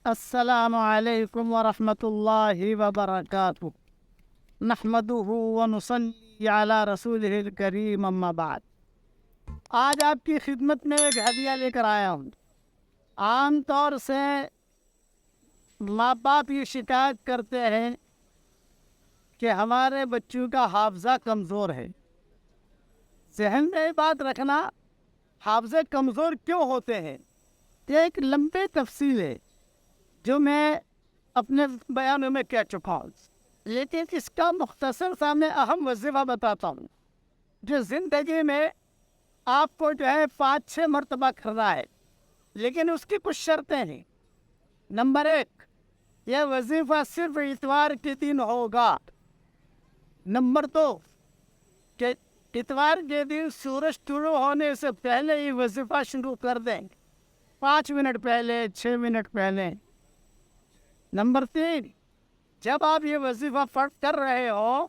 السلام علیکم ورحمۃ اللہ وبرکاتہ نحمدہ ونصلی علی رسولہ الکریم اما بعد۔ آج آپ کی خدمت میں ایک ہدیہ لے کر آیا ہوں۔ عام طور سے ماں باپ یہ شکایت کرتے ہیں کہ ہمارے بچوں کا حافظہ کمزور ہے۔ ذہن میں یہ بات رکھنا، حافظے کمزور کیوں ہوتے ہیں؟ یہ ایک لمبی تفصیل ہے جو میں اپنے بیانوں میں کہہ چکا ہوں، لیکن اس کا مختصر سا میں اہم وظیفہ بتاتا ہوں جو زندگی میں آپ کو 5-6 مرتبہ کرنا ہے، لیکن اس کی کچھ شرطیں ہیں۔ نمبر 1، یہ وظیفہ صرف اتوار کے دن ہوگا۔ نمبر 2، کہ اتوار کے دن سورج طلوع ہونے سے پہلے ہی وظیفہ شروع کر دیں، 5 منٹ پہلے، 6 منٹ پہلے۔ نمبر 3، جب آپ یہ وظیفہ پڑھ کر رہے ہو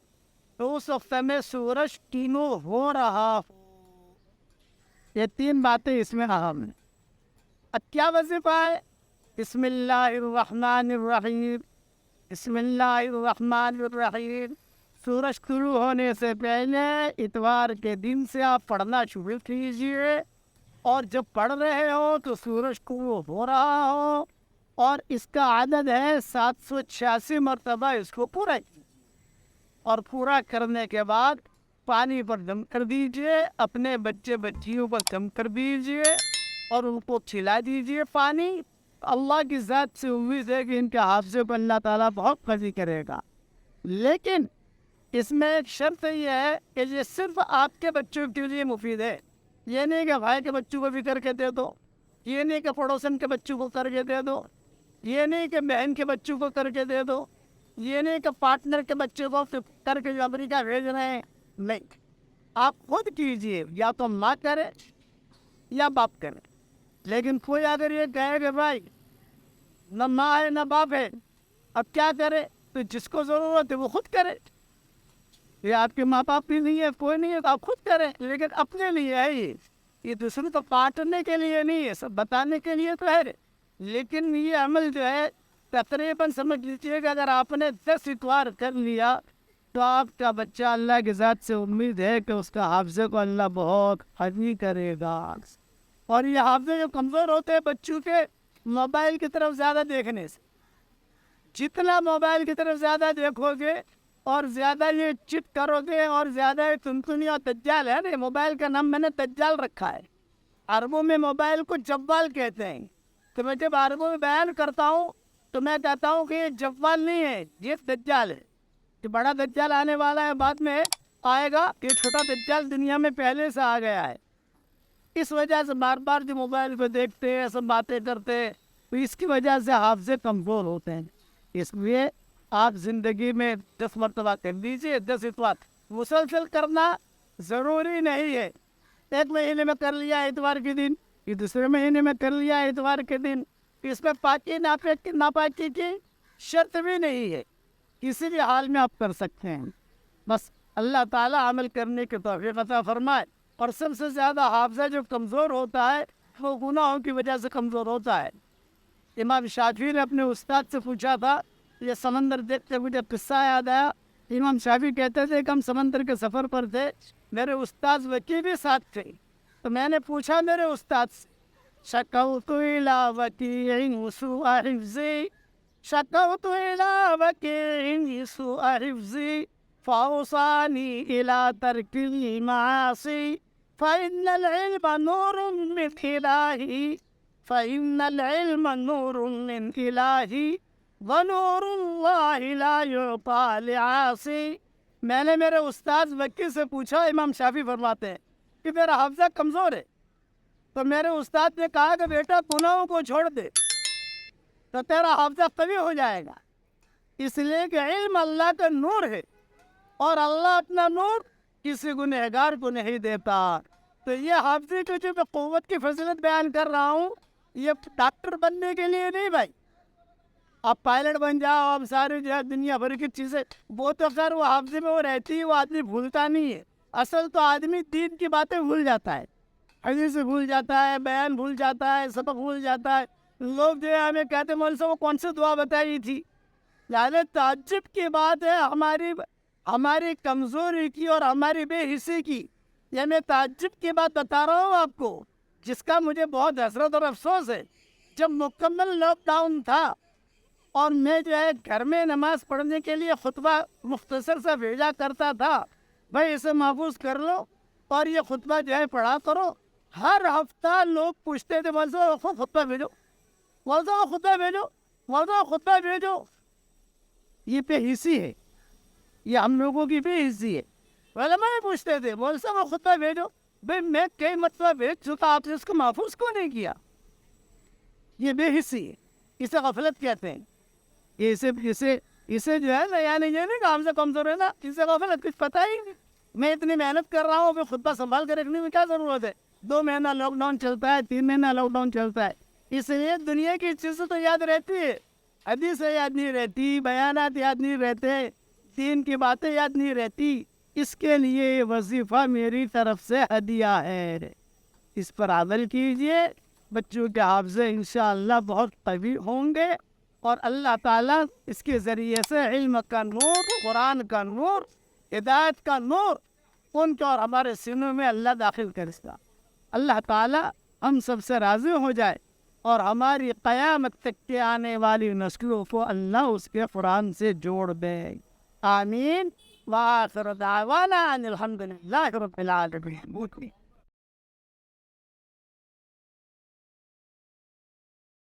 تو اس وقت میں سورج طلوع ہو رہا ہو۔ یہ 3 باتیں اس میں اہم ہیں۔ اب کیا وظیفہ ہے؟ بسم اللہ الرحمن الرحیم، بسم اللہ الرحمن الرحیم۔ سورج طلوع ہونے سے پہلے اتوار کے دن سے آپ پڑھنا شروع کیجیے، اور جب پڑھ رہے ہو تو سورج طلوع ہو رہا ہو، اور اس کا عدد ہے 786 مرتبہ۔ اس کو پورا کیجیے، اور پورا کرنے کے بعد پانی پر دم کر دیجیے، اپنے بچے بچیوں پر دم کر دیجیے اور ان کو کھلا دیجیے پانی۔ اللہ کی ذات سے امید ہے کہ ان کے حافظے کو اللہ تعالیٰ بہت قوی کرے گا، لیکن اس میں ایک شرط یہ ہے کہ یہ صرف آپ کے بچوں کے لیے مفید ہے۔ یہ نہیں کہ بھائی کے بچوں کو بھی کر کے دے دو، یہ نہیں کہ پڑوسن کے بچوں کو کر کے دے دو، یہ نہیں کہ بہن کے بچوں کو کر کے دے دو، یہ نہیں کہ پارٹنر کے بچوں کو کر کے جو امریکہ بھیج رہے ہیں۔ نہیں، آپ خود کیجئے، یا تو ماں کرے یا باپ کرے۔ لیکن کوئی اگر یہ کہے کہ بھائی نہ ماں ہے نہ باپ ہے، اب کیا کرے؟ تو جس کو ضرورت ہے وہ خود کرے۔ یہ آپ کے ماں باپ بھی نہیں ہے، کوئی نہیں ہے، تو آپ خود کریں، لیکن اپنے لیے ہے یہ دوسرے کو بانٹنے کے لیے نہیں ہے، سب بتانے کے لیے تو ہے۔ لیکن یہ عمل جو ہے تقریباً سمجھ لیجیے کہ اگر آپ نے 10 اتوار کر لیا تو آپ کا بچہ، اللہ کی ذات سے امید ہے کہ اس کا حافظے کو اللہ بہت قوی کرے گا۔ اور یہ حافظے جو کمزور ہوتے ہیں بچوں کے، موبائل کی طرف زیادہ دیکھنے سے۔ جتنا موبائل کی طرف زیادہ دیکھو گے اور زیادہ یہ چٹ کرو گے اور زیادہ یہ تنتنی اور دجال ہے نا، موبائل کا نام میں نے دجال رکھا ہے۔ عربوں میں موبائل کو جوال کہتے ہیں، تو میں جب عربوں میں بیان کرتا ہوں تو میں کہتا ہوں کہ یہ جوال نہیں ہے، یہ دجال ہے۔ کہ بڑا دجال آنے والا ہے، بعد میں آئے گا، یہ چھوٹا دجال دنیا میں پہلے سے آ گیا ہے۔ اس وجہ سے بار بار جو موبائل پہ دیکھتے ہیں، سب باتیں کرتے ہیں، تو اس کی وجہ سے حافظے کمزور ہوتے ہیں۔ اس لیے آپ زندگی میں 10 مرتبہ کر دیجیے، 10 اتوار۔ مسلسل کرنا ضروری نہیں ہے، ایک مہینے میں کر لیا اتوار کے دن، یہ دوسرے مہینے میں کر لیا اتوار کے دن، اس میں پاکی ناپاکی کی شرط بھی نہیں ہے، کسی بھی حال میں آپ کر سکتے ہیں۔ بس اللہ تعالیٰ عمل کرنے کی توفیق عطا فرمائے۔ اور سب سے زیادہ حافظہ جو کمزور ہوتا ہے وہ گناہوں کی وجہ سے کمزور ہوتا ہے۔ امام شافعی نے اپنے استاد سے پوچھا تھا، یہ سمندر دیکھتے مجھے قصہ یاد آیا۔ امام شافعی کہتے تھے کہ ہم سمندر کے سفر پر تھے، میرے استاد وکیع بھی ساتھ تھے، تو میں نے پوچھا میرے استاد سے، شکوت الی وکیع سوء حفظی، شکوت الی وکیع سوء حفظی، فاوصانی الی ترک المعاصی، فإن العلم نور من إلهی، فإن العلم نور من إلهی، ونور اللہ لا یعطیٰ لعاصی۔ میں نے میرے استاد وکیع سے پوچھا، امام شافعی فرماتے ہیں کہ میرا حافظہ کمزور ہے، تو میرے استاد نے کہا کہ بیٹا گناہوں کو چھوڑ دے تو تیرا حافظہ قوی ہو جائے گا، اس لیے کہ علم اللہ کا نور ہے، اور اللہ اپنا نور کسی گنہگار کو نہیں دیتا۔ تو یہ حافظے کی جو میں قوت کی فضیلت بیان کر رہا ہوں، یہ ڈاکٹر بننے کے لیے نہیں بھائی، آپ پائلٹ بن جاؤ، آپ سارے جو ہے دنیا بھر کی چیزیں، وہ تو خیر وہ حافظے میں وہ رہتی ہے، وہ آدمی بھولتا نہیں ہے۔ اصل تو آدمی دین کی باتیں بھول جاتا ہے، حدیث بھول جاتا ہے، بیان بھول جاتا ہے، سبق بھول جاتا ہے، لوگ جو ہے ہمیں کہتے مولوی صاحب وہ کون سی دعا بتائی تھی. یعنی تعجب کی بات ہے ہماری کمزوری کی اور ہماری بے حسی کی. یہ میں تعجب کی بات بتا رہا ہوں آپ کو، جس کا مجھے بہت حسرت اور افسوس ہے. جب مکمل لاک ڈاؤن تھا اور میں جو ہے گھر میں نماز پڑھنے کے لیے خطبہ مختصر سا بھیجا کرتا تھا، بھائی اسے محفوظ کر لو اور یہ خطبہ جو ہے پڑھا کرو. ہر ہفتہ لوگ پوچھتے تھے مولوی صاحب خطبہ بھیجو، مولوی صاحب خطبہ بھیجو، مولوی صاحب خطبہ بھیجو. یہ بے حسی ہے، یہ ہم لوگوں کی بے حسی ہے. علماء پوچھتے تھے مولوی صاحب خطبہ بھیجو. بھائی میں کئی مرتبہ بھیج چکا، آپ نے اس کو محفوظ کیوں نہیں کیا؟ یہ بے حسی ہے، اسے غفلت کہتے ہیں. اسے جو ہے نا، یعنی یہ نہیں کہ ہم سے کمزور ہے نا، اسے غفلت، کچھ پتہ ہی نہیں. میں اتنی محنت کر رہا ہوں، پھر خطبہ سنبھال کر رکھنے میں کیا ضرورت ہے؟ 2 مہینہ لاک ڈاؤن چلتا ہے، 3 مہینہ لاک ڈاؤن چلتا ہے. اس لیے دنیا کی چیزیں تو یاد رہتی ہے، حدیثیں یاد نہیں رہتی، بیانات یاد نہیں رہتے، دین کی باتیں یاد نہیں رہتی. اس کے لیے یہ وظیفہ میری طرف سے ہدیہ ہے، اس پر عمل کیجئے. بچوں کے حافظے انشاءاللہ بہت قوی ہوں گے، اور اللہ تعالیٰ اس کے ذریعے سے علم کا نور، قرآن کا نور، ہدایت کا نور ان کے اور ہمارے سینوں میں اللہ داخل کرے گا. اللہ تعالیٰ ہم سب سے راضی ہو جائے اور ہماری قیامت تک کے آنے والی نسلوں کو اللہ اس کے قرآن سے جوڑ دے. آمین. وآخر دعوانا ان الحمد للہ رب العالمین.